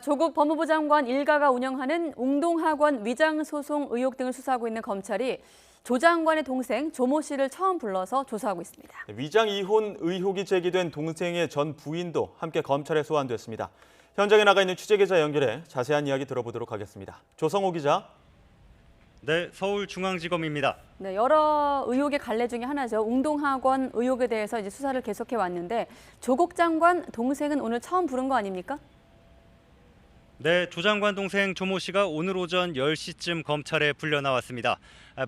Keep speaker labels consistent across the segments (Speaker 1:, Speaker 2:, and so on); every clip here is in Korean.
Speaker 1: 조국 법무부 장관 일가가 운영하는 웅동학원 위장소송 의혹 등을 수사하고 있는 검찰이 조 장관의 동생 조모 씨를 처음 불러서 조사하고 있습니다.
Speaker 2: 위장 이혼 의혹이 제기된 동생의 전 부인도 함께 검찰에 소환됐습니다. 현장에 나가 있는 취재기자 연결해 자세한 이야기 들어보도록 하겠습니다. 조성호 기자.
Speaker 3: 네, 서울중앙지검입니다.
Speaker 1: 네, 여러 의혹의 갈래 중에 하나죠. 웅동학원 의혹에 대해서 이제 수사를 계속해 왔는데 조국 장관 동생은 오늘 처음 부른 거 아닙니까?
Speaker 3: 네, 조 장관 동생 조모 씨가 오늘 오전 10시쯤 검찰에 불려 나왔습니다.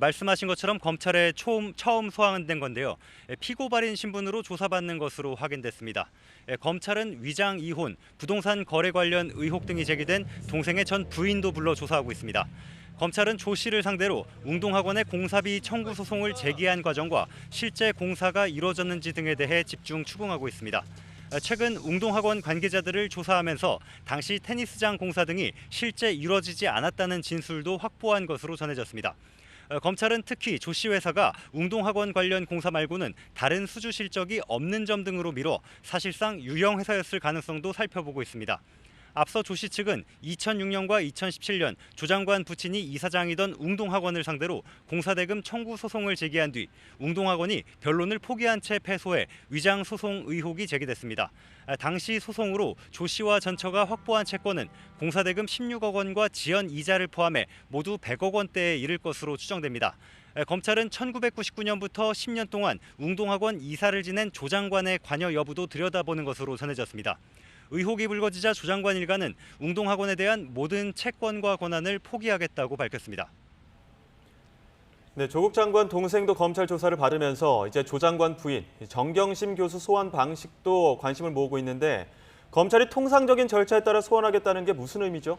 Speaker 3: 말씀하신 것처럼 검찰에 처음 소환된 건데요. 피고발인 신분으로 조사받는 것으로 확인됐습니다. 검찰은 위장 이혼, 부동산 거래 관련 의혹 등이 제기된 동생의 전 부인도 불러 조사하고 있습니다. 검찰은 조 씨를 상대로 웅동학원의 공사비 청구 소송을 제기한 과정과 실제 공사가 이루어졌는지 등에 대해 집중 추궁하고 있습니다. 최근 웅동학원 관계자들을 조사하면서 당시 테니스장 공사 등이 실제 이루어지지 않았다는 진술도 확보한 것으로 전해졌습니다. 검찰은 특히 조 씨 회사가 웅동학원 관련 공사 말고는 다른 수주 실적이 없는 점 등으로 미뤄 사실상 유형 회사였을 가능성도 살펴보고 있습니다. 앞서 조 씨 측은 2006년과 2017년 조 장관 부친이 이사장이던 웅동학원을 상대로 공사대금 청구 소송을 제기한 뒤 웅동학원이 변론을 포기한 채 패소해 위장 소송 의혹이 제기됐습니다. 당시 소송으로 조 씨와 전처가 확보한 채권은 공사대금 16억 원과 지연 이자를 포함해 모두 100억 원대에 이를 것으로 추정됩니다. 검찰은 1999년부터 10년 동안 웅동학원 이사를 지낸 조 장관의 관여 여부도 들여다보는 것으로 전해졌습니다. 의혹이 불거지자 조 장관 일가는 웅동학원에 대한 모든 채권과 권한을 포기하겠다고 밝혔습니다.
Speaker 2: 네, 조국 장관 동생도 검찰 조사를 받으면서 이제 조 장관 부인 정경심 교수 소환 방식도 관심을 모으고 있는데 검찰이 통상적인 절차에 따라 소환하겠다는 게 무슨 의미죠?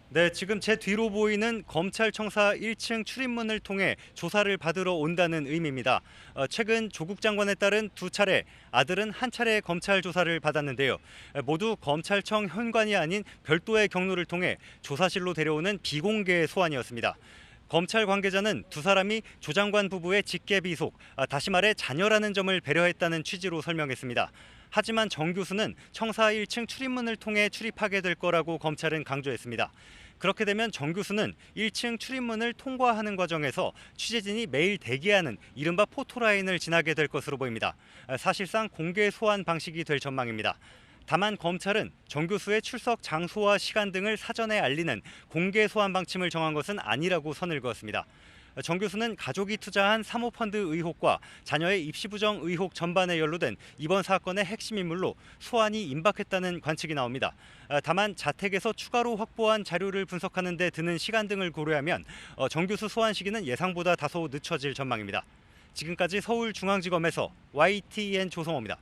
Speaker 3: 네, 지금 제 뒤로 보이는 검찰청사 1층 출입문을 통해 조사를 받으러 온다는 의미입니다. 최근 조국 장관에 따른 두 차례, 아들은 한 차례 검찰 조사를 받았는데요. 모두 검찰청 현관이 아닌 별도의 경로를 통해 조사실로 데려오는 비공개 소환이었습니다. 검찰 관계자는 두 사람이 조 장관 부부의 직계 비속, 다시 말해 자녀라는 점을 배려했다는 취지로 설명했습니다. 하지만 정 교수는 청사 1층 출입문을 통해 출입하게 될 거라고 검찰은 강조했습니다. 그렇게 되면 정 교수는 1층 출입문을 통과하는 과정에서 취재진이 매일 대기하는 이른바 포토라인을 지나게 될 것으로 보입니다. 사실상 공개 소환 방식이 될 전망입니다. 다만 검찰은 정 교수의 출석 장소와 시간 등을 사전에 알리는 공개 소환 방침을 정한 것은 아니라고 선을 그었습니다. 정 교수는 가족이 투자한 사모펀드 의혹과 자녀의 입시 부정 의혹 전반에 연루된 이번 사건의 핵심 인물로 소환이 임박했다는 관측이 나옵니다. 다만 자택에서 추가로 확보한 자료를 분석하는 데 드는 시간 등을 고려하면 정 교수 소환 시기는 예상보다 다소 늦춰질 전망입니다. 지금까지 서울중앙지검에서 YTN 조성호입니다.